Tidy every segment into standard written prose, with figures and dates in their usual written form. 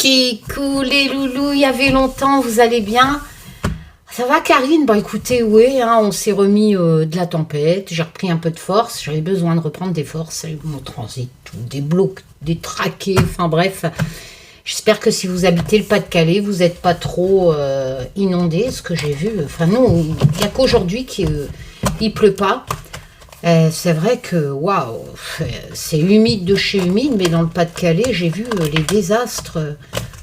Kikou, les loulous, il y avait longtemps, vous allez bien? Ça va Karine? Bah écoutez, oui, hein, on s'est remis de la tempête, j'ai repris un peu de force, j'avais besoin de reprendre des forces, mon transit, tout, des blocs, des traqués, enfin bref. J'espère que si vous habitez le Pas-de-Calais, vous n'êtes pas trop inondés, ce que j'ai vu. Enfin non, il n'y a qu'aujourd'hui qu'il ne pleut pas. C'est vrai que, waouh, c'est humide de chez humide, mais dans le Pas-de-Calais, j'ai vu les désastres.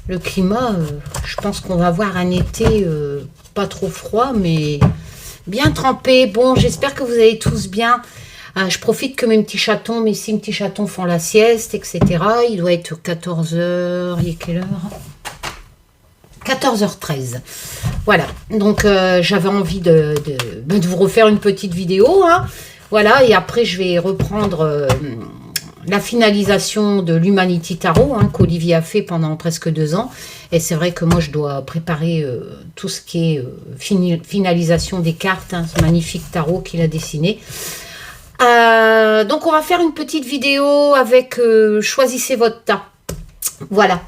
Le climat, je pense qu'on va avoir un été pas trop froid, mais bien trempé. Bon, j'espère que vous allez tous bien. Je profite que mes petits chatons font la sieste, etc. Il doit être 14h, il est quelle heure? 14h13. Voilà, donc j'avais envie de vous refaire une petite vidéo, hein. Voilà, et après je vais reprendre la finalisation de l'Humanity Tarot, hein, qu'Olivier a fait pendant presque 2 ans. Et c'est vrai que moi je dois préparer tout ce qui est finalisation des cartes, hein, ce magnifique tarot qu'il a dessiné. Donc on va faire une petite vidéo avec choisissez votre tas. Voilà.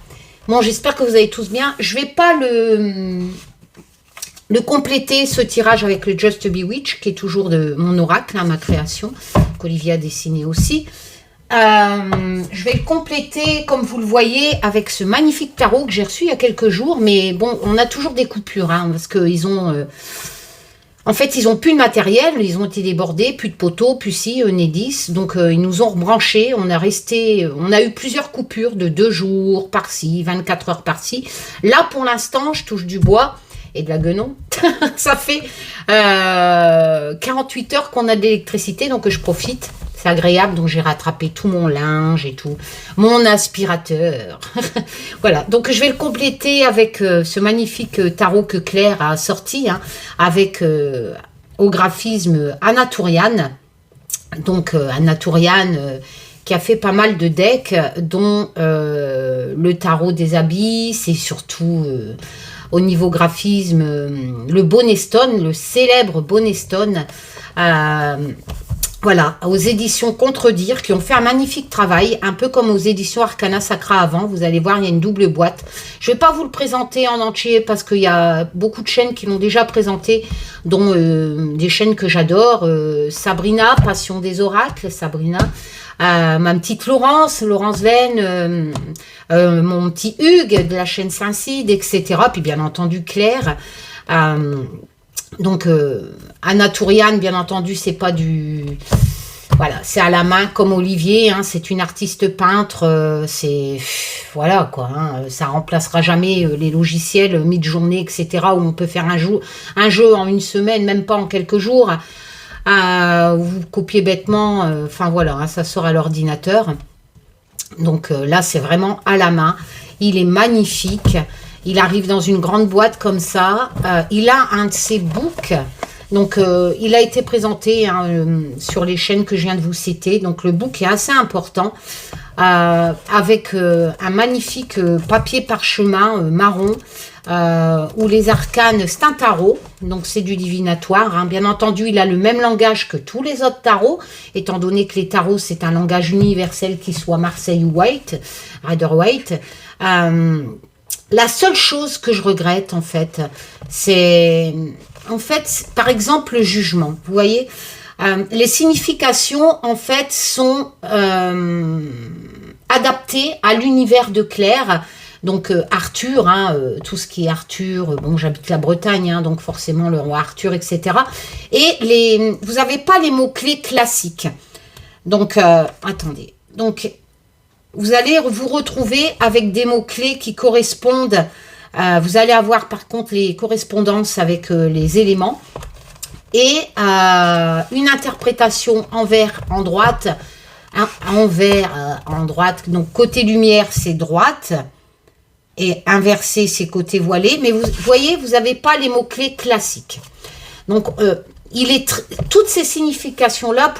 Bon, j'espère que vous allez tous bien. Je vais pas le compléter, ce tirage, avec le Just Bewitch, qui est toujours de mon oracle, hein, ma création, qu'Olivier a dessiné aussi. Je vais le compléter, comme vous le voyez, avec ce magnifique tarot que j'ai reçu il y a quelques jours. Mais bon, on a toujours des coupures, hein, parce qu'ils ont... en fait, ils n'ont plus de matériel, ils ont été débordés, plus de poteaux, plus si, Enedis. Donc, ils nous ont rebranchés. On a eu plusieurs coupures de 2 jours par-ci, 24 heures par-ci. Là, pour l'instant, je touche du bois et de la guenon. Ça fait 48 heures qu'on a de l'électricité, donc je profite. C'est agréable, donc j'ai rattrapé tout mon linge et tout, mon aspirateur. Voilà, donc je vais le compléter avec ce magnifique tarot que Claire a sorti, hein, avec au graphisme Anaturian. Donc Anaturian qui a fait pas mal de decks, dont le tarot des abysses et surtout... au niveau graphisme, le Bonestone, le célèbre Bonestone, voilà, aux éditions Contredire, qui ont fait un magnifique travail, un peu comme aux éditions Arcana Sacra avant. Vous allez voir, il y a une double boîte. Je ne vais pas vous le présenter en entier, parce qu'il y a beaucoup de chaînes qui l'ont déjà présenté, dont des chaînes que j'adore. Sabrina, Passion des Oracles, Sabrina. Ma petite Laurence Laine, mon petit Hugues de la chaîne Saint-Cide, etc. Puis bien entendu Claire. Donc Anaturian, bien entendu, c'est pas du... Voilà, c'est à la main comme Olivier, hein, c'est une artiste peintre, c'est... Voilà quoi, hein, ça remplacera jamais les logiciels mid-journée, etc. où on peut faire un jeu en une semaine, même pas en quelques jours. Vous copiez bêtement, enfin voilà, hein, ça sort à l'ordinateur. Donc là, c'est vraiment à la main. Il est magnifique. Il arrive dans une grande boîte comme ça. Il a un de ses books. Donc, il a été présenté, hein, sur les chaînes que je viens de vous citer. Donc, le book est assez important. Avec un magnifique papier parchemin marron. Où les arcanes, c'est un tarot, donc c'est du divinatoire, hein. Bien entendu, il a le même langage que tous les autres tarots, étant donné que les tarots, c'est un langage universel, qui soit Marseille ou White, Rider-Waite. La seule chose que je regrette, en fait, c'est, par exemple, le jugement. Vous voyez, les significations, en fait, sont adaptées à l'univers de Claire. Donc Arthur, hein, tout ce qui est Arthur, bon, j'habite la Bretagne, hein, donc forcément le roi Arthur, etc. Et vous n'avez pas les mots-clés classiques. Donc, attendez. Donc, vous allez vous retrouver avec des mots-clés qui correspondent. Vous allez avoir par contre les correspondances avec les éléments. Et une interprétation envers, en droite. En droite. Donc, côté lumière, c'est droite. Et inversé, c'est côté voilé. Mais vous voyez, vous n'avez pas les mots-clés classiques. Donc, toutes ces significations-là,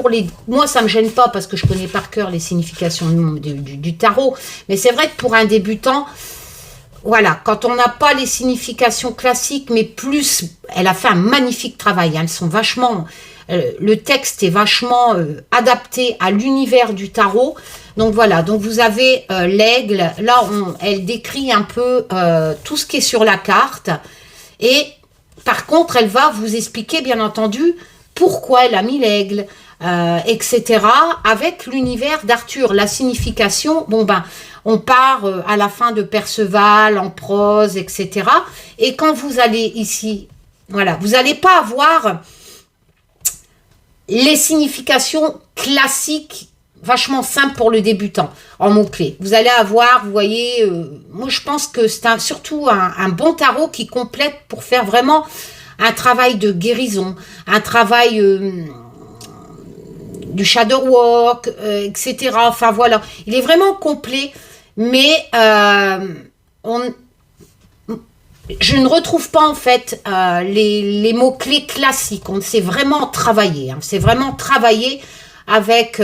moi, ça ne me gêne pas parce que je connais par cœur les significations du tarot. Mais c'est vrai que pour un débutant, voilà, quand on n'a pas les significations classiques, mais plus, elle a fait un magnifique travail. Hein, elles sont vachement... le texte est vachement adapté à l'univers du tarot. Donc voilà, donc vous avez l'aigle. Là, elle décrit un peu tout ce qui est sur la carte. Et par contre, elle va vous expliquer, bien entendu, pourquoi elle a mis l'aigle, etc. Avec l'univers d'Arthur, la signification. Bon ben, on part à la fin de Perceval, en prose, etc. Et quand vous allez ici, voilà, vous n'allez pas avoir les significations classiques, vachement simples pour le débutant, en mots-clés. Vous allez avoir, vous voyez, moi je pense que c'est surtout un bon tarot qui complète pour faire vraiment un travail de guérison, un travail du shadow work, etc. Enfin voilà, il est vraiment complet, mais je ne retrouve pas en fait les mots-clés classiques. On s'est vraiment travaillé, hein. C'est vraiment travaillé avec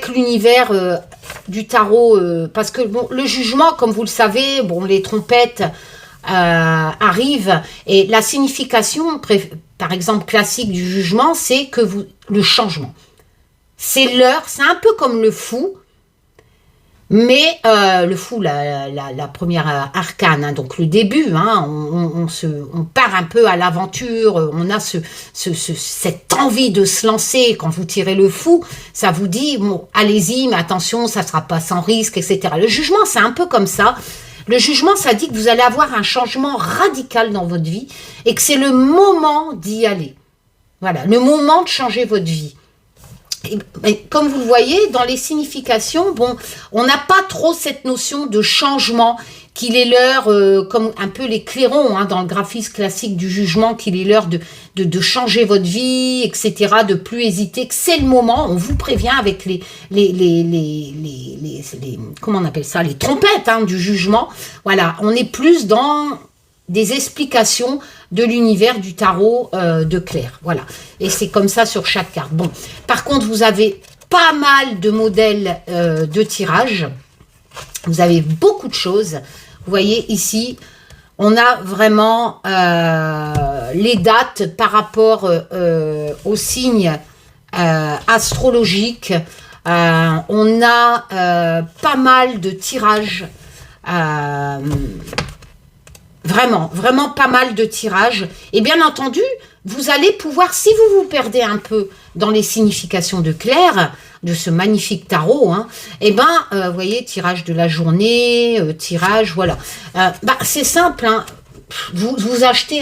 l'univers du tarot, parce que bon, le jugement, comme vous le savez, bon, les trompettes arrivent, et la signification, par exemple, classique du jugement, c'est que le changement. C'est l'heure, c'est un peu comme le fou, mais le fou, la première arcane, hein, donc le début, hein, on part un peu à l'aventure, on a cette envie de se lancer. Quand vous tirez le fou, ça vous dit, bon, allez-y, mais attention, ça ne sera pas sans risque, etc. Le jugement, c'est un peu comme ça. Le jugement, ça dit que vous allez avoir un changement radical dans votre vie et que c'est le moment d'y aller. Voilà, le moment de changer votre vie. Et comme vous le voyez, dans les significations, bon, on n'a pas trop cette notion de changement, qu'il est l'heure, comme un peu les clairons, hein, dans le graphisme classique du jugement, qu'il est l'heure de changer votre vie, etc., de plus hésiter, que c'est le moment. On vous prévient avec comment on appelle ça, les trompettes, hein, du jugement. Voilà, on est plus dans des explications de l'univers du tarot de Claire. Voilà. Et c'est comme ça sur chaque carte. Bon, par contre, vous avez pas mal de modèles de tirage. Vous avez beaucoup de choses. Vous voyez ici, on a vraiment les dates par rapport aux signes astrologiques. On a pas mal de tirages. Vraiment pas mal de tirages. Et bien entendu, vous allez pouvoir, si vous vous perdez un peu dans les significations de Claire, de ce magnifique tarot, hein, et ben, vous voyez, tirage de la journée, tirage, voilà. C'est simple, hein, vous achetez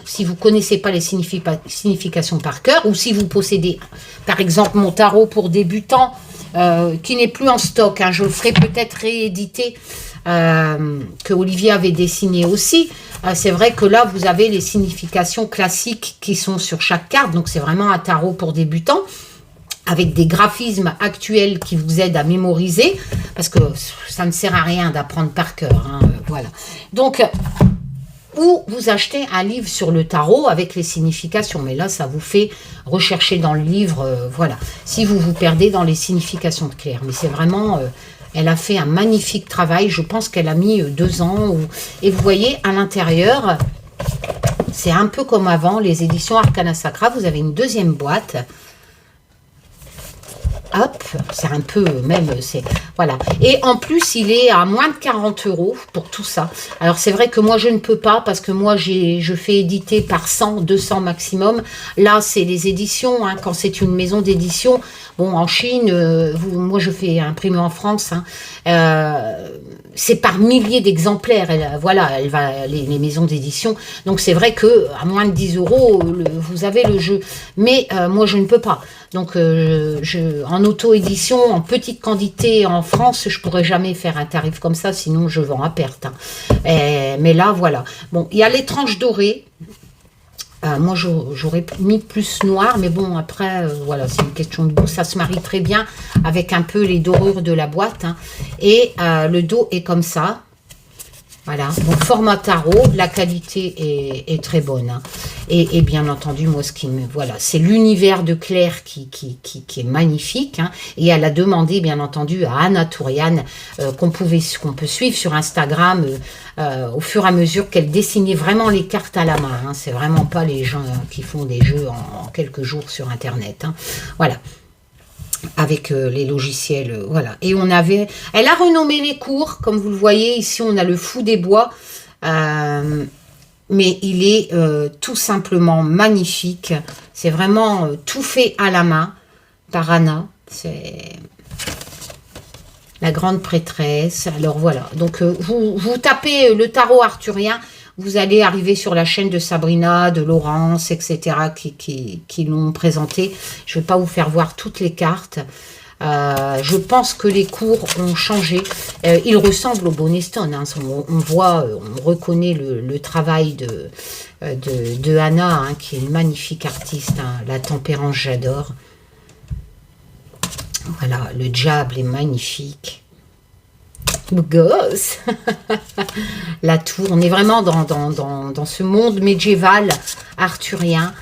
si vous connaissez pas les significations par cœur, ou si vous possédez, par exemple, mon tarot pour débutants, qui n'est plus en stock, hein, je le ferai peut-être rééditer, que Olivier avait dessiné aussi. C'est vrai que là, vous avez les significations classiques qui sont sur chaque carte, donc c'est vraiment un tarot pour débutants, avec des graphismes actuels qui vous aident à mémoriser, parce que ça ne sert à rien d'apprendre par cœur, hein, voilà. Donc, ou vous achetez un livre sur le tarot avec les significations, mais là, ça vous fait rechercher dans le livre, voilà, si vous vous perdez dans les significations de Claire. Mais c'est vraiment... elle a fait un magnifique travail. Je pense qu'elle a mis 2 ans. Et vous voyez, à l'intérieur, c'est un peu comme avant, les éditions Arcana Sacra. Vous avez une deuxième boîte. Hop, c'est un peu même, c'est voilà. Et en plus, il est à moins de 40 € pour tout ça. Alors, c'est vrai que moi, je ne peux pas parce que moi, je fais éditer par 100, 200 maximum. Là, c'est les éditions, hein, quand c'est une maison d'édition. Bon, en Chine, moi, je fais imprimer en France. Hein, c'est par milliers d'exemplaires. Voilà, les maisons d'édition. Donc, c'est vrai que à moins de 10 €, vous avez le jeu. Mais moi, je ne peux pas. Donc, en auto-édition, en petite quantité en France, je pourrais jamais faire un tarif comme ça, sinon je vends à perte. Hein. Mais là, voilà. Bon, il y a les tranches dorées. Moi, j'aurais mis plus noir, mais bon, après, voilà, c'est une question de goût. Ça se marie très bien avec un peu les dorures de la boîte. Hein. Et le dos est comme ça. Voilà, donc format tarot, la qualité est très bonne. Hein. Et bien entendu, moi, ce qui me... Voilà, c'est l'univers de Claire qui est magnifique. Hein. Et elle a demandé, bien entendu, à Anna Tourian, qu'on peut suivre sur Instagram, au fur et à mesure qu'elle dessinait vraiment les cartes à la main. Hein. C'est vraiment pas les gens qui font des jeux en quelques jours sur Internet. Hein. Voilà. Avec les logiciels, voilà. Et on avait... Elle a renommé les cours, comme vous le voyez. Ici, on a le Fou des Bois. Mais il est tout simplement magnifique. C'est vraiment tout fait à la main par Anna. C'est la grande prêtresse. Alors voilà. Donc vous tapez le tarot arthurien. Vous allez arriver sur la chaîne de Sabrina, de Laurence, etc. qui l'ont présenté. Je ne vais pas vous faire voir toutes les cartes. Je pense que les cours ont changé. Ils ressemblent au Boneston. Hein. On voit, on reconnaît le travail de Anna, hein, qui est une magnifique artiste. Hein. La tempérance, j'adore. Voilà, le diable est magnifique. Le gosse. La tour. On est vraiment dans ce monde médiéval arthurien.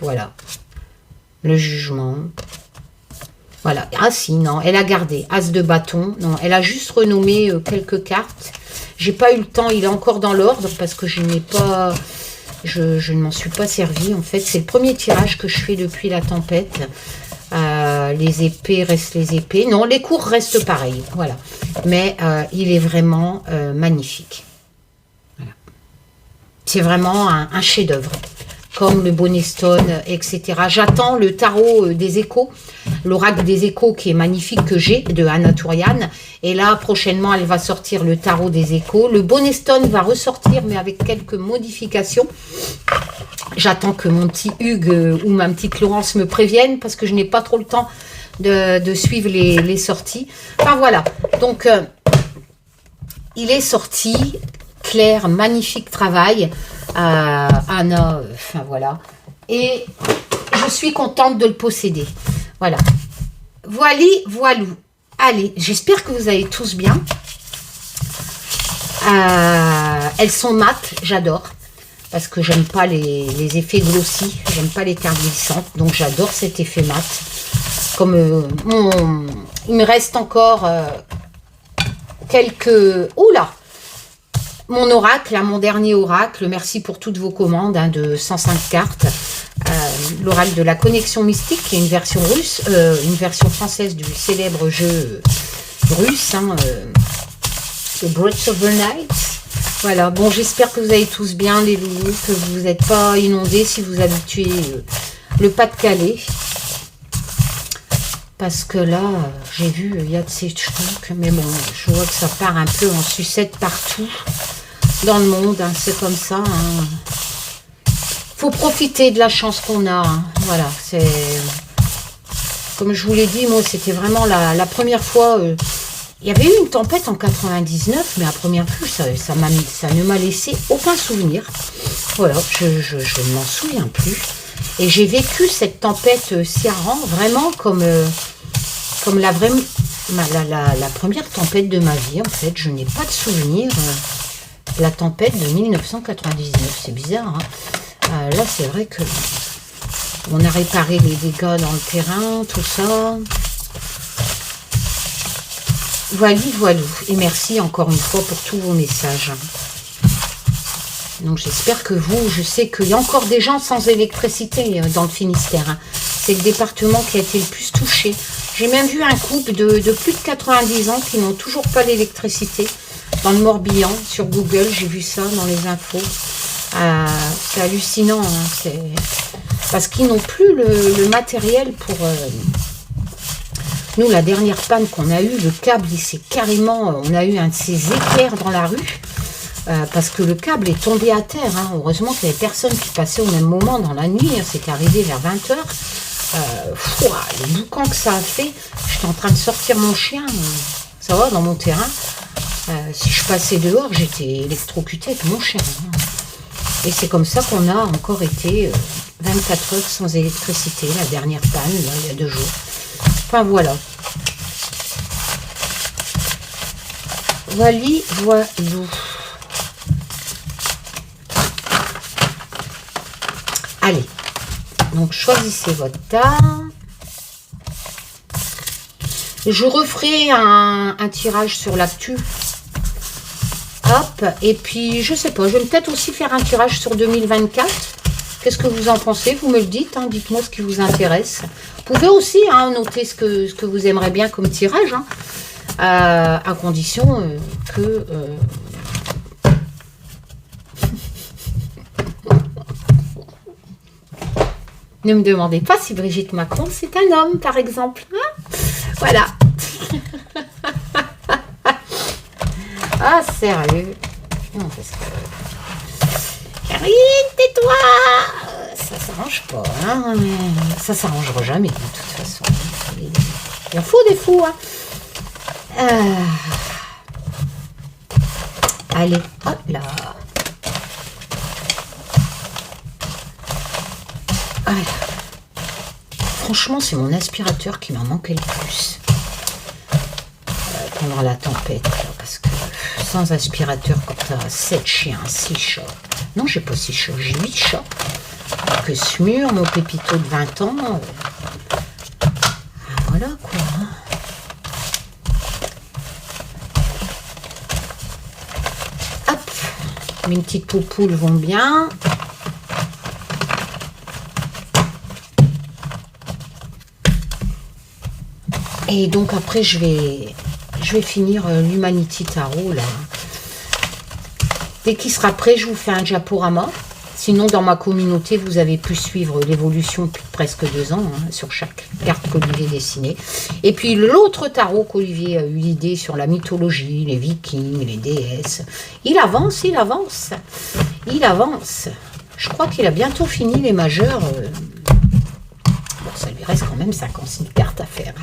Voilà. Le jugement. Voilà. Ah si, non, elle a gardé. As de bâton. Non, elle a juste renommé quelques cartes. J'ai pas eu le temps. Il est encore dans l'ordre parce que je n'ai pas... Je ne m'en suis pas servi. En fait, c'est le premier tirage que je fais depuis la tempête. Les épées restent les épées. Non, les cours restent pareils. Voilà. Mais il est vraiment magnifique. Voilà. C'est vraiment un chef-d'œuvre. Comme le Boneston, etc. J'attends le tarot des échos, l'oracle des échos qui est magnifique que j'ai, de Anna Tourian. Et là, prochainement, elle va sortir le tarot des échos. Le Boneston va ressortir, mais avec quelques modifications. J'attends que mon petit Hugues ou ma petite Laurence me préviennent, parce que je n'ai pas trop le temps de suivre les sorties. Enfin, voilà. Donc, il est sorti. Claire, magnifique travail. Anna, enfin voilà. Et je suis contente de le posséder. Voilà. Voilou. Allez, j'espère que vous allez tous bien. Elles sont mates, j'adore. Parce que j'aime pas les effets glossy. J'aime pas les cartes glissantes. Donc j'adore cet effet mat. Comme il me reste encore quelques... Oula! Mon oracle, hein, mon dernier oracle, merci pour toutes vos commandes hein, de 105 cartes. L'oracle de la connexion mystique, qui est une version russe, une version française du célèbre jeu russe, hein, The Breath of the Night. Voilà, bon, j'espère que vous allez tous bien, les loulous, que vous n'êtes pas inondés si vous habituez le Pas-de-Calais. Parce que là, j'ai vu, il y a de ces trucs, mais bon, je vois que ça part un peu en sucette partout dans le monde, hein, c'est comme ça. Hein. Faut profiter de la chance qu'on a. Hein. Voilà, c'est... Comme je vous l'ai dit, moi, c'était vraiment la première fois... il y avait eu une tempête en 99, mais à première vue, ça ne m'a laissé aucun souvenir. Voilà, je ne m'en souviens plus. Et j'ai vécu cette tempête Ciarán vraiment comme la première tempête de ma vie. En fait, je n'ai pas de souvenir de la tempête de 1999. C'est bizarre. Hein. Là, c'est vrai que on a réparé les dégâts dans le terrain, tout ça. Voilà. Et merci encore une fois pour tous vos messages. Donc j'espère que vous, je sais qu'il y a encore des gens sans électricité dans le Finistère. Hein. C'est le département qui a été le plus touché. J'ai même vu un couple de plus de 90 ans qui n'ont toujours pas l'électricité dans le Morbihan. Sur Google, j'ai vu ça dans les infos. C'est hallucinant. Hein. Parce qu'ils n'ont plus le matériel pour... Nous, la dernière panne qu'on a eue, le câble, il s'est carrément... On a eu un de ces éclairs dans la rue. Parce que le câble est tombé à terre. Hein. Heureusement qu'il n'y avait personne qui passait au même moment dans la nuit. Hein. C'est arrivé vers 20 h. Le boucan que ça a fait. J'étais en train de sortir mon chien. Ça va, dans mon terrain. Si je passais dehors, j'étais électrocutée avec mon chien. Hein. Et c'est comme ça qu'on a encore été 24 heures sans électricité. La dernière panne, là, il y a 2 jours. Enfin, voilà. Voili, voilou. Allez, donc choisissez votre tas. Je referai un tirage sur l'actu. Hop, et puis je sais pas, je vais peut-être aussi faire un tirage sur 2024. Qu'est-ce que vous en pensez? Vous me le dites, hein, dites-moi ce qui vous intéresse. Vous pouvez aussi noter ce que vous aimeriez bien comme tirage, hein, à condition que... Ne me demandez pas si Brigitte Macron, c'est un homme, par exemple. Hein, voilà. Ah, sérieux. Non, parce que... Karine, tais-toi. Ça s'arrange pas, hein. Ça s'arrangera jamais, de toute façon. Il en faut des fous, hein. Allez, hop là. Voilà. Franchement, c'est mon aspirateur qui m'en manquait le plus. Pendant la tempête, là, parce que sans aspirateur, quand tu as 7 chiens, 6 chats. Non, j'ai pas 6 chats, j'ai 8 chats. Que Smur, mon pépito de 20 ans. Voilà quoi. Hop. Mes petites poupoules vont bien. Et donc après, je vais finir l'Humanity Tarot, là. Dès qu'il sera prêt, je vous fais un diaporama. Sinon, dans ma communauté, vous avez pu suivre l'évolution depuis presque 2 ans, hein, sur chaque carte qu'Olivier dessinait. Et puis, l'autre tarot qu'Olivier a eu l'idée sur la mythologie, les vikings, les déesses. Il avance, il avance. Il avance. Je crois qu'il a bientôt fini les majeurs. Bon, ça lui reste quand même 56 cartes à faire.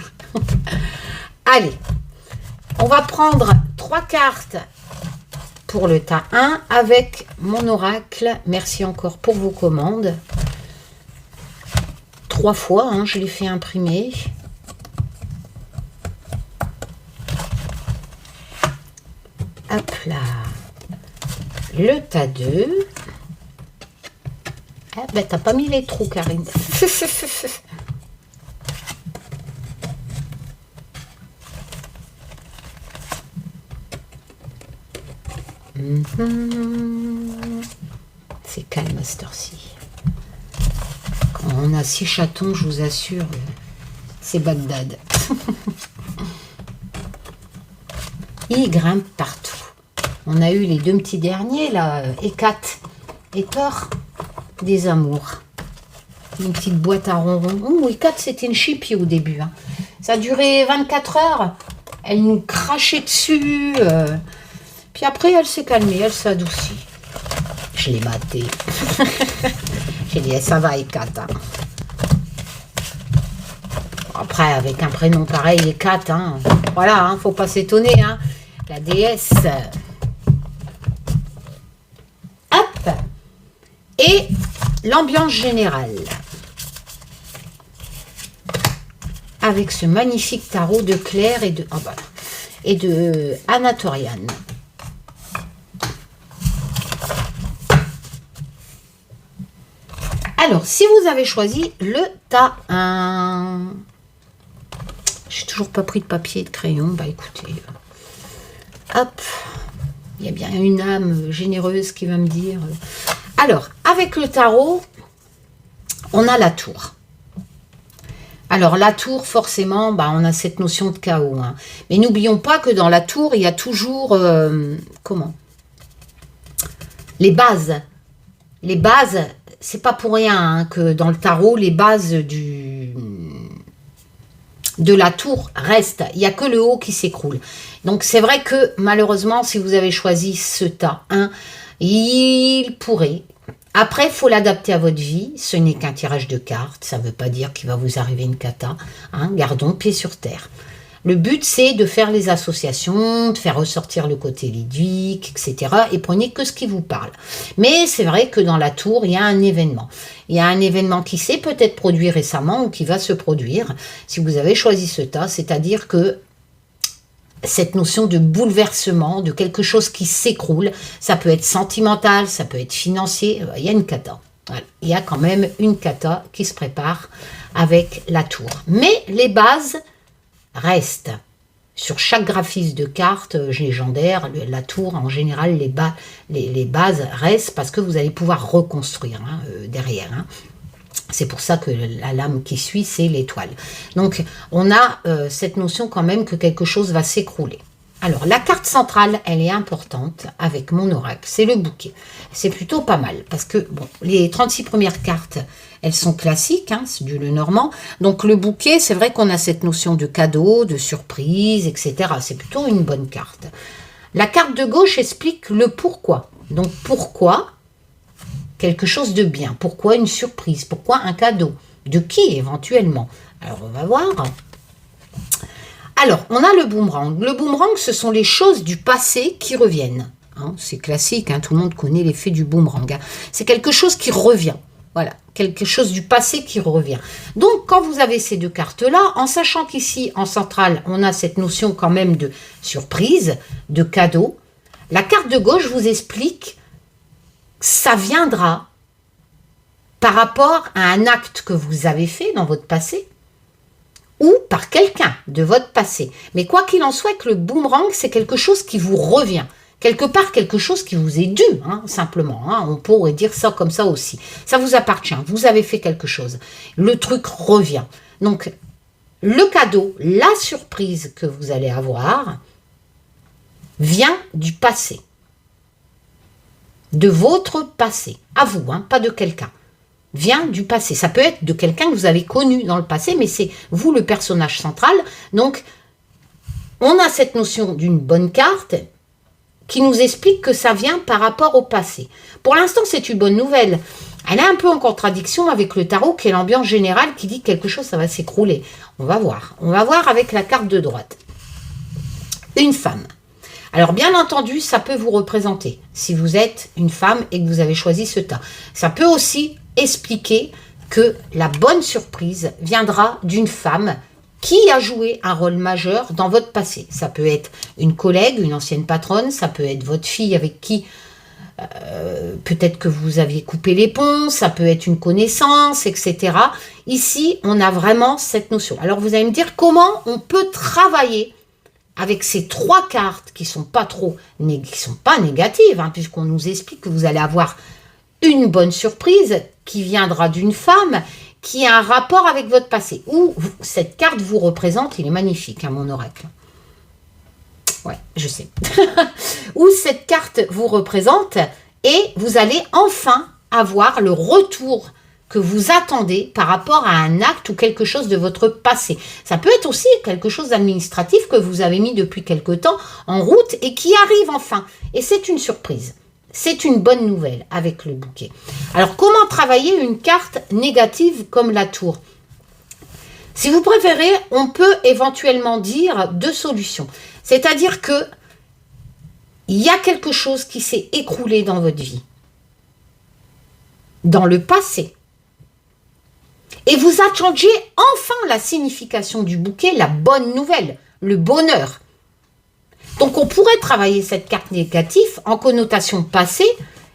Allez. On va prendre 3 cartes pour le tas 1 avec mon oracle. Merci encore pour vos commandes. 3 fois, hein, je l'ai fait imprimer. Hop là. Le tas 2. Ah ben, t'as pas mis les trous, Karine. C'est calme à cette heure-ci. Quand on a 6 chatons, je vous assure, c'est Bagdad. Ils grimpent partout. On a eu les 2 petits derniers, là, Hécat et Thor, des amours. Une petite boîte à ronron. Oh, Hécat, c'était une chipie au début. Hein. Ça a duré 24 heures. Elle nous crachait dessus. Puis après, elle s'est calmée, elle s'est adoucie. Je l'ai maté. J'ai dit, ça va, Hécat. Hein. Après, avec un prénom pareil, Hécat, hein. Voilà, hein, faut pas s'étonner. Hein. La déesse. Hop. Et l'ambiance générale. Avec ce magnifique tarot de Claire et de Anatorian. Alors, si vous avez choisi le tas 1, j'ai toujours pas pris de papier et de crayon, bah écoutez, hop, il y a bien une âme généreuse qui va me dire. Alors, avec le tarot, on a la tour. Alors, la tour, forcément, bah, on a cette notion de chaos. Hein. Mais n'oublions pas que dans la tour, il y a toujours, les bases. Les bases, c'est pas pour rien hein, que dans le tarot, les bases de la tour restent. Il n'y a que le haut qui s'écroule. Donc, c'est vrai que, malheureusement, si vous avez choisi ce tas 1, il pourrait... Après, il faut l'adapter à votre vie. Ce n'est qu'un tirage de cartes. Ça ne veut pas dire qu'il va vous arriver une cata. Hein. Gardons pied sur terre. Le but, c'est de faire les associations, de faire ressortir le côté ludique, etc. Et prenez que ce qui vous parle. Mais c'est vrai que dans la tour, il y a un événement. Il y a un événement qui s'est peut-être produit récemment ou qui va se produire si vous avez choisi ce tas. C'est-à-dire que cette notion de bouleversement, de quelque chose qui s'écroule. Ça peut être sentimental, ça peut être financier. Il y a une cata. Voilà. Il y a quand même une cata qui se prépare avec la tour. Mais les bases restent. Sur chaque graphisme de cartes légendaire, la tour, en général, les bases restent parce que vous allez pouvoir reconstruire derrière. C'est pour ça que la lame qui suit, c'est l'étoile. Donc, on a cette notion quand même que quelque chose va s'écrouler. Alors, la carte centrale, elle est importante avec mon oracle. C'est le bouquet. C'est plutôt pas mal parce que, bon, les 36 premières cartes, elles sont classiques, c'est du Lenormand. Donc, le bouquet, c'est vrai qu'on a cette notion de cadeau, de surprise, etc. C'est plutôt une bonne carte. La carte de gauche explique le pourquoi. Donc, pourquoi quelque chose de bien? Pourquoi une surprise? Pourquoi un cadeau? De qui éventuellement? Alors, on va voir. Alors, on a le boomerang. Le boomerang, ce sont les choses du passé qui reviennent. C'est classique, tout le monde connaît l'effet du boomerang. C'est quelque chose qui revient. Voilà, quelque chose du passé qui revient. Donc, quand vous avez ces deux cartes-là, en sachant qu'ici, en centrale, on a cette notion quand même de surprise, de cadeau, la carte de gauche vous explique que ça viendra par rapport à un acte que vous avez fait dans votre passé ou par quelqu'un de votre passé. Mais quoi qu'il en soit, que le boomerang, c'est quelque chose qui vous revient. Quelque part, quelque chose qui vous est dû, simplement. On pourrait dire ça comme ça aussi. Ça vous appartient, vous avez fait quelque chose. Le truc revient. Donc, le cadeau, la surprise que vous allez avoir, vient du passé. De votre passé. À vous, pas de quelqu'un. Vient du passé. Ça peut être de quelqu'un que vous avez connu dans le passé, mais c'est vous le personnage central. Donc, on a cette notion d'une bonne carte qui nous explique que ça vient par rapport au passé. Pour l'instant, c'est une bonne nouvelle. Elle est un peu en contradiction avec le tarot, qui est l'ambiance générale, qui dit que quelque chose, ça va s'écrouler. On va voir. On va voir avec la carte de droite. Une femme. Alors, bien entendu, ça peut vous représenter, si vous êtes une femme et que vous avez choisi ce tas. Ça peut aussi expliquer que la bonne surprise viendra d'une femme qui a joué un rôle majeur dans votre passé. Ça peut être une collègue, une ancienne patronne, ça peut être votre fille avec qui peut-être que vous aviez coupé les ponts, ça peut être une connaissance, etc. Ici, on a vraiment cette notion. Alors, vous allez me dire comment on peut travailler avec ces trois cartes qui sont pas négatives, puisqu'on nous explique que vous allez avoir une bonne surprise qui viendra d'une femme qui a un rapport avec votre passé. Ou cette carte vous représente, il est magnifique, mon oracle. Ouais, je sais. Ou cette carte vous représente et vous allez enfin avoir le retour que vous attendez par rapport à un acte ou quelque chose de votre passé. Ça peut être aussi quelque chose d'administratif que vous avez mis depuis quelque temps en route et qui arrive enfin. Et c'est une surprise. C'est une bonne nouvelle avec le bouquet. Alors, comment travailler une carte négative comme la tour? Si vous préférez, on peut éventuellement dire deux solutions. C'est-à-dire que il y a quelque chose qui s'est écroulé dans votre vie, dans le passé. Et vous attendiez enfin la signification du bouquet, la bonne nouvelle, le bonheur. Donc, on pourrait travailler cette carte négative en connotation passée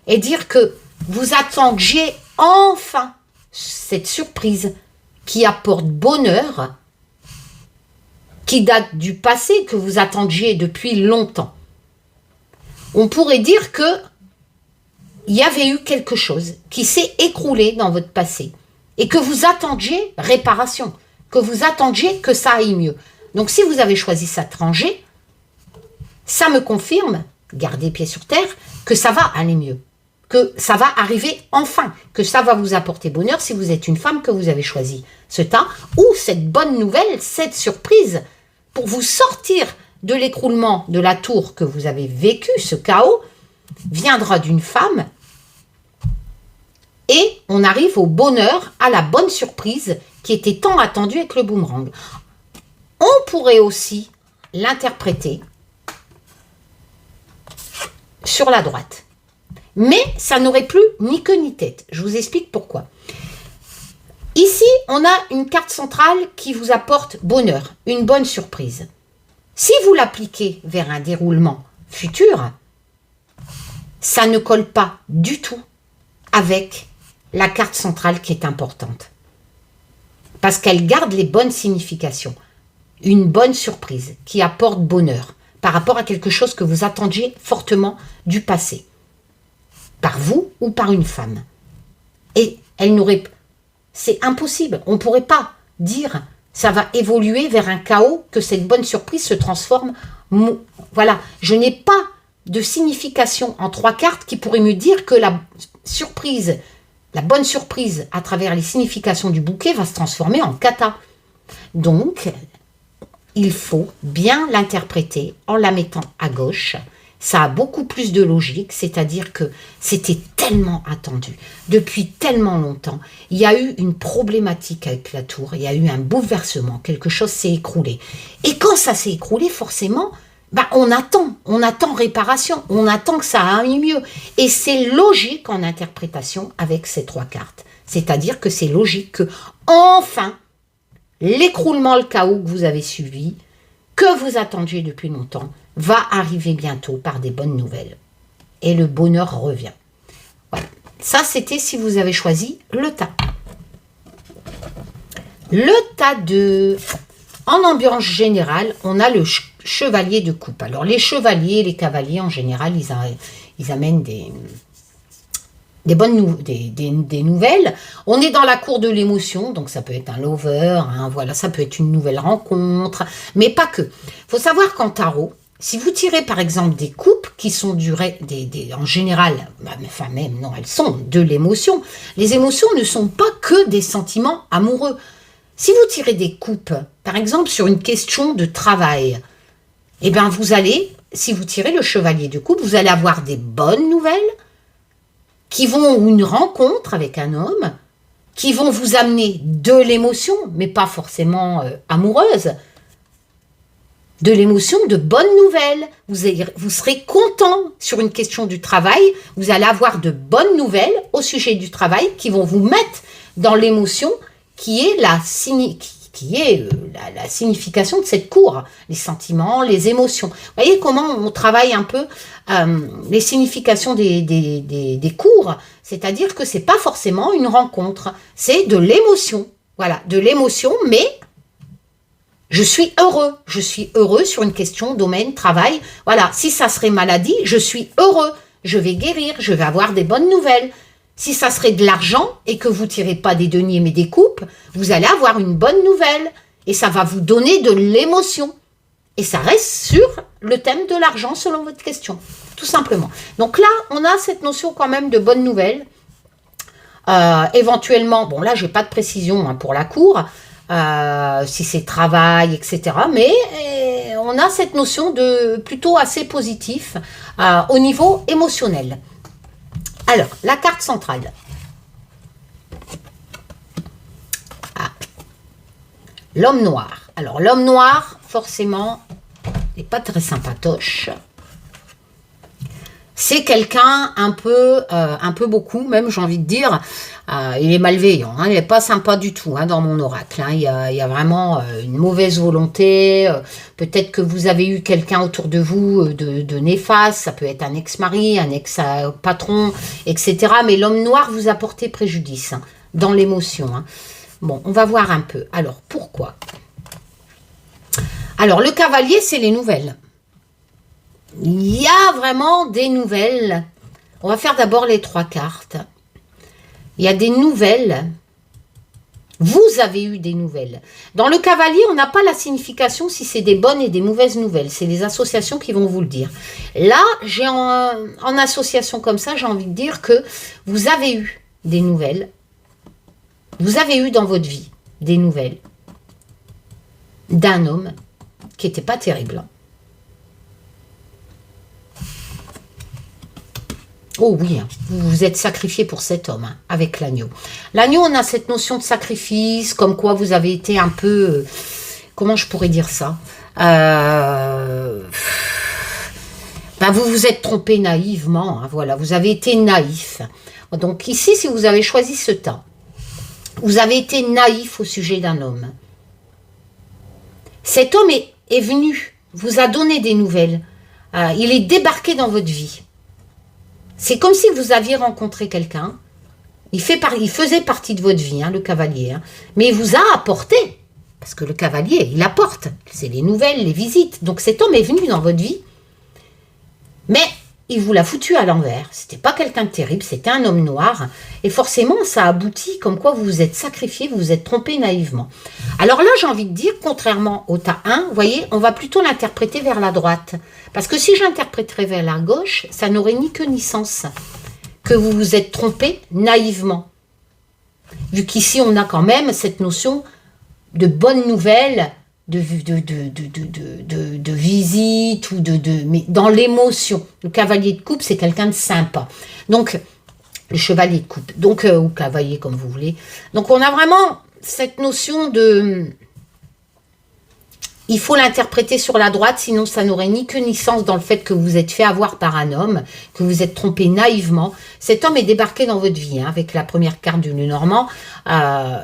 et dire que vous attendiez enfin cette surprise qui apporte bonheur, qui date du passé, que vous attendiez depuis longtemps. On pourrait dire que il y avait eu quelque chose qui s'est écroulé dans votre passé et que vous attendiez réparation, que vous attendiez que ça aille mieux. Donc, si vous avez choisi cette rangée, ça me confirme, gardez pied sur terre, que ça va aller mieux, que ça va arriver enfin, que ça va vous apporter bonheur si vous êtes une femme que vous avez choisi ce tas, ou cette bonne nouvelle, cette surprise, pour vous sortir de l'écroulement de la tour que vous avez vécu, ce chaos, viendra d'une femme, et on arrive au bonheur, à la bonne surprise qui était tant attendue avec le boomerang. On pourrait aussi l'interpréter sur la droite. Mais ça n'aurait plus ni queue ni tête. Je vous explique pourquoi. Ici, on a une carte centrale qui vous apporte bonheur, une bonne surprise. Si vous l'appliquez vers un déroulement futur, ça ne colle pas du tout avec la carte centrale qui est importante. Parce qu'elle garde les bonnes significations. Une bonne surprise qui apporte bonheur par rapport à quelque chose que vous attendiez fortement du passé. Par vous ou par une femme. Et elle n'aurait... C'est impossible. On ne pourrait pas dire ça va évoluer vers un chaos, que cette bonne surprise se transforme. Voilà. Je n'ai pas de signification en 3 cartes qui pourrait me dire que la surprise, la bonne surprise à travers les significations du bouquet va se transformer en cata. Donc, il faut bien l'interpréter en la mettant à gauche. Ça a beaucoup plus de logique, c'est-à-dire que c'était tellement attendu. Depuis tellement longtemps, il y a eu une problématique avec la tour, il y a eu un bouleversement, quelque chose s'est écroulé. Et quand ça s'est écroulé, forcément, on attend réparation, on attend que ça aille mieux. Et c'est logique en interprétation avec ces 3 cartes. C'est-à-dire que c'est logique que, enfin, l'écroulement, le chaos que vous avez subi, que vous attendiez depuis longtemps, va arriver bientôt par des bonnes nouvelles. Et le bonheur revient. Voilà. Ça, c'était si vous avez choisi le tas. Le tas 2. En ambiance générale, on a le chevalier de coupe. Alors, les chevaliers, les cavaliers, en général, ils amènent des bonnes des nouvelles. On est dans la cour de l'émotion, donc ça peut être un lover, hein, voilà, ça peut être une nouvelle rencontre, mais pas que. Il faut savoir qu'en tarot, si vous tirez par exemple des coupes qui sont en général, enfin même non, elles sont de l'émotion. Les émotions ne sont pas que des sentiments amoureux. Si vous tirez des coupes, par exemple sur une question de travail, eh bien vous allez, si vous tirez le chevalier de coupe, vous allez avoir des bonnes nouvelles qui vont, ou une rencontre avec un homme, qui vont vous amener de l'émotion, mais pas forcément amoureuse, de l'émotion, de bonnes nouvelles. Vous serez content sur une question du travail, vous allez avoir de bonnes nouvelles au sujet du travail qui vont vous mettre dans l'émotion qui est la signification de cette cour, les sentiments, les émotions. Vous voyez comment on travaille un peu les significations des cours, c'est-à-dire que c'est pas forcément une rencontre, c'est de l'émotion. Voilà, de l'émotion, mais je suis heureux sur une question, domaine, travail. Voilà, si ça serait maladie, je suis heureux, je vais guérir, je vais avoir des bonnes nouvelles. Si ça serait de l'argent et que vous ne tirez pas des deniers mais des coupes, vous allez avoir une bonne nouvelle et ça va vous donner de l'émotion. Et ça reste sur le thème de l'argent selon votre question, tout simplement. Donc là, on a cette notion quand même de bonne nouvelle. Éventuellement, bon là, je n'ai pas de précision hein, pour la cour, si c'est travail, etc. Mais on a cette notion de plutôt assez positif au niveau émotionnel. Alors, la carte centrale. Ah. L'homme noir. Alors, l'homme noir, forcément, n'est pas très sympatoche. C'est quelqu'un un peu beaucoup, même j'ai envie de dire, il est malveillant, hein, il n'est pas sympa du tout hein, dans mon oracle. Hein, il y a vraiment une mauvaise volonté, peut-être que vous avez eu quelqu'un autour de vous de néfaste, ça peut être un ex-mari, un ex-patron, etc. Mais l'homme noir vous a porté préjudice hein, dans l'émotion. Hein. Bon, on va voir un peu. Alors, pourquoi? Alors, le cavalier, c'est les nouvelles. Il y a vraiment des nouvelles. On va faire d'abord les 3 cartes. Il y a des nouvelles. Vous avez eu des nouvelles. Dans le cavalier, on n'a pas la signification si c'est des bonnes et des mauvaises nouvelles. C'est les associations qui vont vous le dire. Là, j'ai en association comme ça, j'ai envie de dire que vous avez eu des nouvelles. Vous avez eu dans votre vie des nouvelles d'un homme qui n'était pas terrible. Oh oui, hein. Vous vous êtes sacrifié pour cet homme, hein, avec l'agneau. L'agneau, on a cette notion de sacrifice, comme quoi vous avez été un peu... comment je pourrais dire ça vous vous êtes trompé naïvement, hein, voilà, vous avez été naïf. Donc ici, si vous avez choisi ce temps, vous avez été naïf au sujet d'un homme. Cet homme est venu vous a donné des nouvelles. Il est débarqué dans votre vie. C'est comme si vous aviez rencontré quelqu'un. Il faisait partie de votre vie, hein, le cavalier. Hein, mais il vous a apporté. Parce que le cavalier, il apporte. C'est les nouvelles, les visites. Donc cet homme est venu dans votre vie. Mais il vous l'a foutu à l'envers. C'était pas quelqu'un de terrible, c'était un homme noir. Et forcément, ça aboutit comme quoi vous vous êtes sacrifié, vous vous êtes trompé naïvement. Alors là, j'ai envie de dire, contrairement au tas 1, vous voyez, on va plutôt l'interpréter vers la droite. Parce que si j'interpréterais vers la gauche, ça n'aurait ni queue ni sens. Que vous vous êtes trompé naïvement. Vu qu'ici, on a quand même cette notion de bonne nouvelle, de visite, ou mais dans l'émotion. Le cavalier de coupe, c'est quelqu'un de sympa. Donc, le chevalier de coupe, donc, ou cavalier, comme vous voulez. Donc, on a vraiment cette notion de... Il faut l'interpréter sur la droite, sinon ça n'aurait ni queue ni sens dans le fait que vous vous êtes fait avoir par un homme, que vous vous êtes trompé naïvement. Cet homme est débarqué dans votre vie, hein, avec la première carte du Lenormand,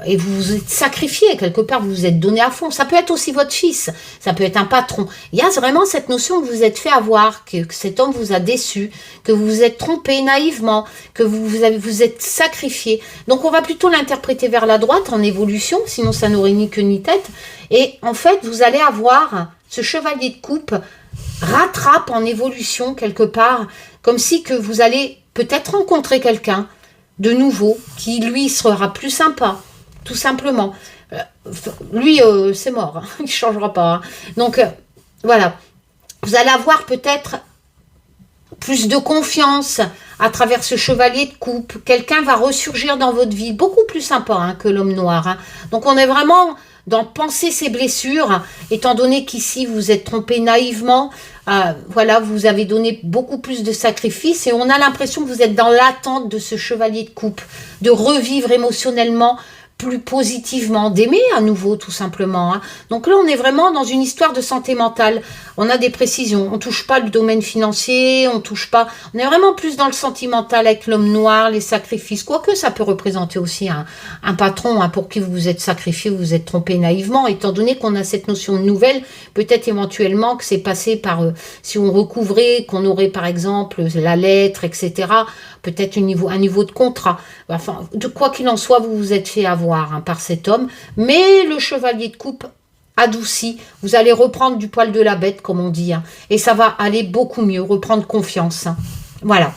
et vous vous êtes sacrifié, quelque part, vous vous êtes donné à fond. Ça peut être aussi votre fils, ça peut être un patron. Il y a vraiment cette notion que vous vous êtes fait avoir, que cet homme vous a déçu, que vous vous êtes trompé naïvement, que vous êtes sacrifié. Donc on va plutôt l'interpréter vers la droite, en évolution, sinon ça n'aurait ni queue ni tête. Et en fait, vous allez avoir ce chevalier de coupe rattrape en évolution quelque part, comme si que vous allez peut-être rencontrer quelqu'un de nouveau qui, lui, sera plus sympa, tout simplement. Lui, c'est mort, hein, il ne changera pas. Hein. Donc, voilà. Vous allez avoir peut-être plus de confiance à travers ce chevalier de coupe. Quelqu'un va ressurgir dans votre vie, beaucoup plus sympa hein, que l'homme noir. Hein. Donc, on est vraiment... d'en penser ses blessures, étant donné qu'ici vous êtes trompé naïvement, voilà, vous avez donné beaucoup plus de sacrifices et on a l'impression que vous êtes dans l'attente de ce chevalier de coupe, de revivre émotionnellement plus positivement, d'aimer à nouveau tout simplement. Hein. Donc là, on est vraiment dans une histoire de santé mentale. On a des précisions. On touche pas le domaine financier, on touche pas... On est vraiment plus dans le sentimental avec l'homme noir, les sacrifices. Quoique ça peut représenter aussi un patron hein, pour qui vous vous êtes sacrifié, vous vous êtes trompé naïvement, étant donné qu'on a cette notion de nouvelle, peut-être éventuellement que c'est passé par... si on recouvrait, qu'on aurait par exemple la lettre, etc., peut-être un niveau de contrat. Enfin, de quoi qu'il en soit, vous vous êtes fait avoir hein, par cet homme. Mais le chevalier de coupe adouci, vous allez reprendre du poil de la bête, comme on dit. Hein, et ça va aller beaucoup mieux, reprendre confiance. Hein. Voilà.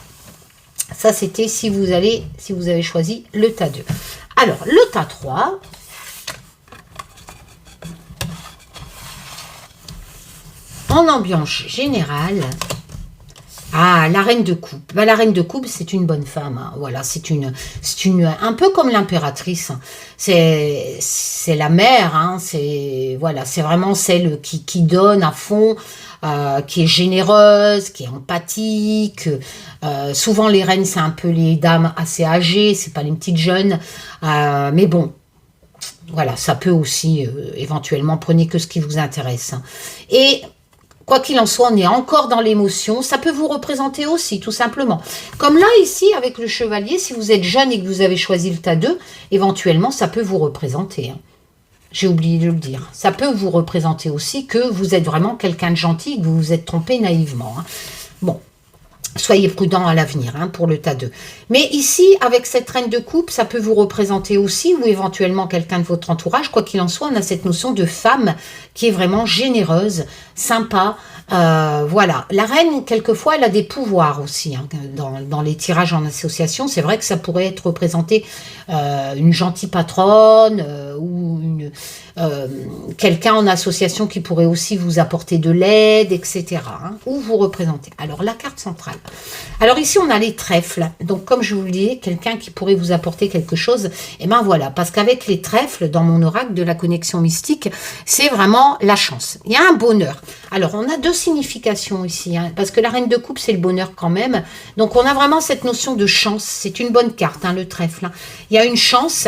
Ça, c'était si vous avez choisi le tas 2. Alors, le tas 3... en ambiance générale... Ah, la reine de coupe. Bah, la reine de coupe, c'est une bonne femme. Hein. Voilà, c'est un peu comme l'impératrice. Hein. C'est la mère. Hein. C'est vraiment celle qui donne à fond, qui est généreuse, qui est empathique. Souvent, les reines, c'est un peu les dames assez âgées. C'est pas les petites jeunes. Mais bon. Voilà, ça peut aussi, éventuellement, prenez que ce qui vous intéresse. Hein. Et quoi qu'il en soit, on est encore dans l'émotion. Ça peut vous représenter aussi, tout simplement. Comme là, ici, avec le chevalier, si vous êtes jeune et que vous avez choisi le tas 2, éventuellement, ça peut vous représenter. Hein. J'ai oublié de le dire. Ça peut vous représenter aussi que vous êtes vraiment quelqu'un de gentil, que vous vous êtes trompé naïvement. Hein. Bon. Soyez prudent à l'avenir hein, pour le tas 2. Mais ici, avec cette reine de coupe, ça peut vous représenter aussi, ou éventuellement quelqu'un de votre entourage. Quoi qu'il en soit, on a cette notion de femme qui est vraiment généreuse, sympa. Voilà. La reine, quelquefois, elle a des pouvoirs aussi. Hein, dans les tirages en association, c'est vrai que ça pourrait être représenté une gentille patronne ou quelqu'un en association qui pourrait aussi vous apporter de l'aide, etc. Hein, ou vous représenter. Alors, la carte centrale. Alors ici, on a les trèfles. Donc, comme je vous le disais, quelqu'un qui pourrait vous apporter quelque chose. Et ben voilà, parce qu'avec les trèfles, dans mon oracle de la connexion mystique, c'est vraiment la chance. Il y a un bonheur. Alors, on a deux significations ici, hein, parce que la reine de coupe, c'est le bonheur quand même. Donc, on a vraiment cette notion de chance. C'est une bonne carte, hein, le trèfle. Hein. Il y a une chance,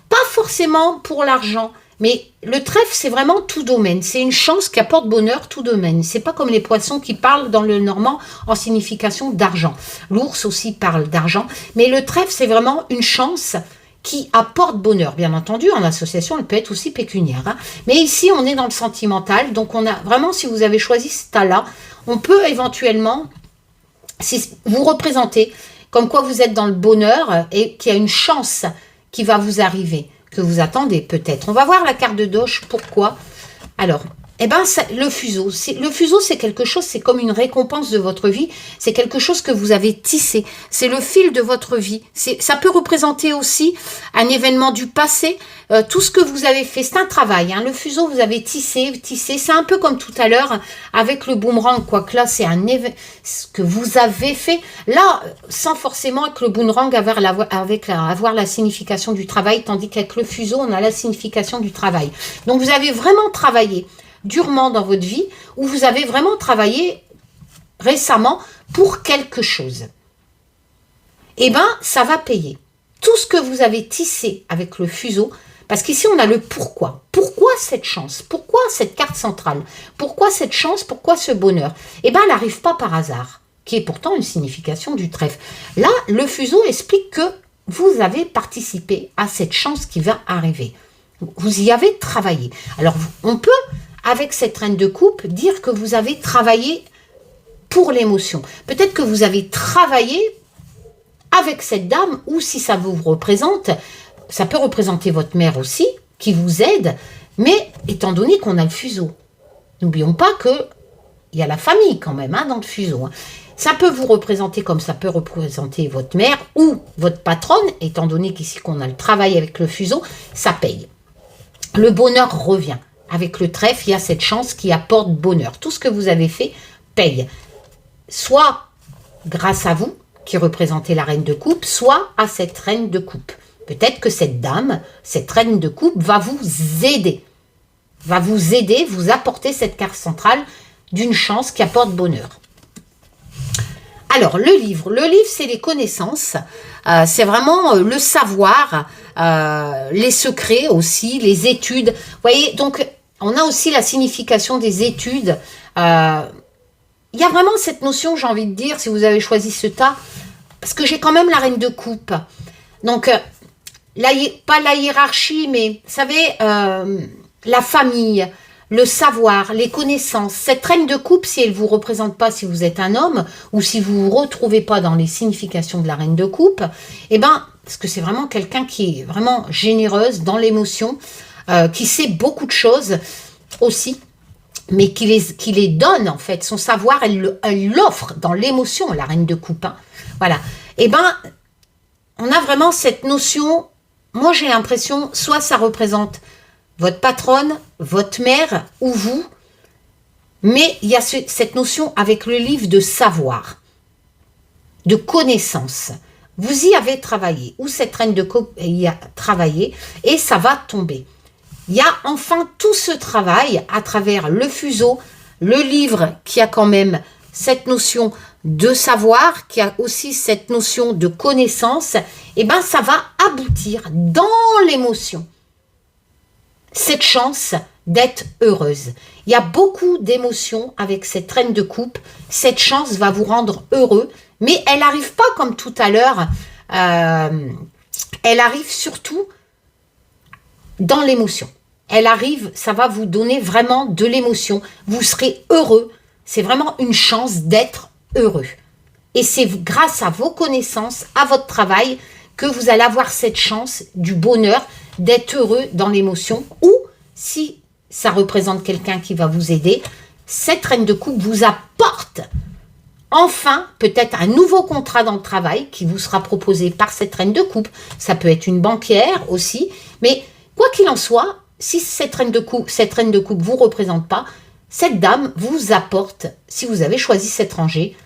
pas forcément pour l'argent, mais le trèfle, c'est vraiment tout domaine. C'est une chance qui apporte bonheur, tout domaine. C'est pas comme les poissons qui parlent dans le normand en signification d'argent. L'ours aussi parle d'argent. Mais le trèfle, c'est vraiment une chance qui apporte bonheur. Bien entendu, en association, elle peut être aussi pécuniaire. Hein. Mais ici, on est dans le sentimental. Donc, on a vraiment, si vous avez choisi ce tas-là, on peut éventuellement, si vous représentez comme quoi vous êtes dans le bonheur et qu'il y a une chance qui va vous arriver, que vous attendez peut-être. On va voir la carte de Doge. Pourquoi? Alors, eh ben, le fuseau, c'est quelque chose, c'est comme une récompense de votre vie, c'est quelque chose que vous avez tissé, c'est le fil de votre vie. Ça peut représenter aussi un événement du passé, tout ce que vous avez fait, c'est un travail. Hein. Le fuseau, vous avez tissé, c'est un peu comme tout à l'heure avec le boomerang, quoique là, c'est ce que vous avez fait. Là, sans forcément avec le boomerang avoir la signification du travail, tandis qu'avec le fuseau, on a la signification du travail. Donc, vous avez vraiment travaillé durement dans votre vie, où vous avez vraiment travaillé récemment pour quelque chose. Eh bien, ça va payer. Tout ce que vous avez tissé avec le fuseau, parce qu'ici, on a le pourquoi. Pourquoi cette chance? Pourquoi cette carte centrale? Pourquoi cette chance? Pourquoi ce bonheur? Eh bien, elle n'arrive pas par hasard, qui est pourtant une signification du trèfle. Là, le fuseau explique que vous avez participé à cette chance qui va arriver. Vous y avez travaillé. Alors, on peut, avec cette reine de coupe, dire que vous avez travaillé pour l'émotion. Peut-être que vous avez travaillé avec cette dame, ou si ça vous représente, ça peut représenter votre mère aussi, qui vous aide, mais étant donné qu'on a le fuseau, n'oublions pas qu'il y a la famille quand même hein, dans le fuseau. Hein. Ça peut vous représenter comme ça peut représenter votre mère ou votre patronne, étant donné qu'ici qu'on a le travail avec le fuseau, ça paye. Le bonheur revient. Avec le trèfle, il y a cette chance qui apporte bonheur. Tout ce que vous avez fait paye. Soit grâce à vous, qui représentez la reine de coupe, soit à cette reine de coupe. Peut-être que cette dame, cette reine de coupe, va vous aider. Va vous aider, vous apporter cette carte centrale d'une chance qui apporte bonheur. Alors, le livre, c'est les connaissances. C'est vraiment le savoir, les secrets aussi, les études. Vous voyez, donc, on a aussi la signification des études. Il y a vraiment cette notion, j'ai envie de dire, si vous avez choisi ce tas, parce que j'ai quand même la reine de coupe. Donc, pas la hiérarchie, mais, vous savez, la famille, le savoir, les connaissances. Cette reine de coupe, si elle ne vous représente pas, si vous êtes un homme, ou si vous ne vous retrouvez pas dans les significations de la reine de coupe, eh ben, parce que c'est vraiment quelqu'un qui est vraiment généreuse dans l'émotion, qui sait beaucoup de choses aussi, mais qui les donne en fait. Son savoir, elle l'offre dans l'émotion, la reine de coupe. Hein. Voilà. Eh ben, on a vraiment cette notion, moi j'ai l'impression, soit ça représente votre patronne, votre mère ou vous, mais il y a cette notion avec le livre de savoir, de connaissance. Vous y avez travaillé, ou cette reine de coupe y a travaillé, et ça va tomber. Il y a enfin tout ce travail à travers le fuseau, le livre qui a quand même cette notion de savoir, qui a aussi cette notion de connaissance, et bien ça va aboutir dans l'émotion. Cette chance d'être heureuse. Il y a beaucoup d'émotions avec cette reine de coupe. Cette chance va vous rendre heureux, mais elle n'arrive pas comme tout à l'heure. Elle arrive surtout dans l'émotion. Elle arrive, ça va vous donner vraiment de l'émotion. Vous serez heureux. C'est vraiment une chance d'être heureux. Et c'est grâce à vos connaissances, à votre travail, que vous allez avoir cette chance du bonheur d'être heureux dans l'émotion. Ou, si ça représente quelqu'un qui va vous aider, cette reine de coupe vous apporte enfin peut-être un nouveau contrat dans le travail qui vous sera proposé par cette reine de coupe. Ça peut être une banquière aussi. Mais quoi qu'il en soit, si cette reine de coupe vous représente pas, cette dame vous apporte, si vous avez choisi cette rangée,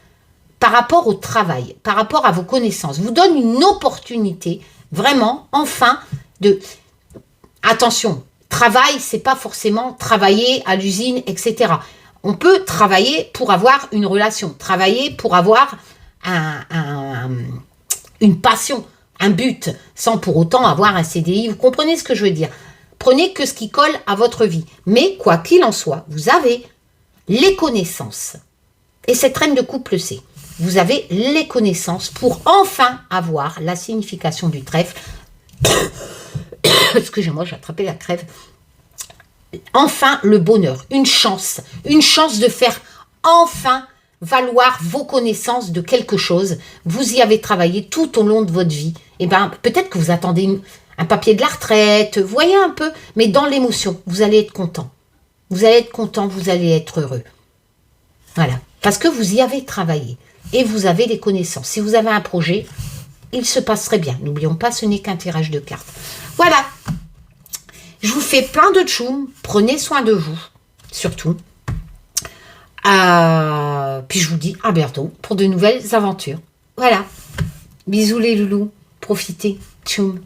par rapport au travail, par rapport à vos connaissances, vous donne une opportunité, vraiment, enfin, de... Attention, travail, c'est pas forcément travailler à l'usine, etc. On peut travailler pour avoir une relation, travailler pour avoir une passion, un but, sans pour autant avoir un CDI. Vous comprenez ce que je veux dire? Prenez que ce qui colle à votre vie. Mais quoi qu'il en soit, vous avez les connaissances. Et cette reine de coupe le sait. Vous avez les connaissances pour enfin avoir la signification du trèfle, Excusez-moi, j'ai attrapé la crève. Enfin, le bonheur, une chance de faire enfin valoir vos connaissances de quelque chose. Vous y avez travaillé tout au long de votre vie. Et bien, peut-être que vous attendez un papier de la retraite, vous voyez un peu, mais dans l'émotion, vous allez être content. Vous allez être content, vous allez être heureux. Voilà, parce que vous y avez travaillé et vous avez des connaissances. Si vous avez un projet, il se passerait bien. N'oublions pas, ce n'est qu'un tirage de cartes. Voilà. Je vous fais plein de tchoum. Prenez soin de vous, surtout. Puis je vous dis à bientôt pour de nouvelles aventures. Voilà. Bisous les loulous. Profitez. Tchoum.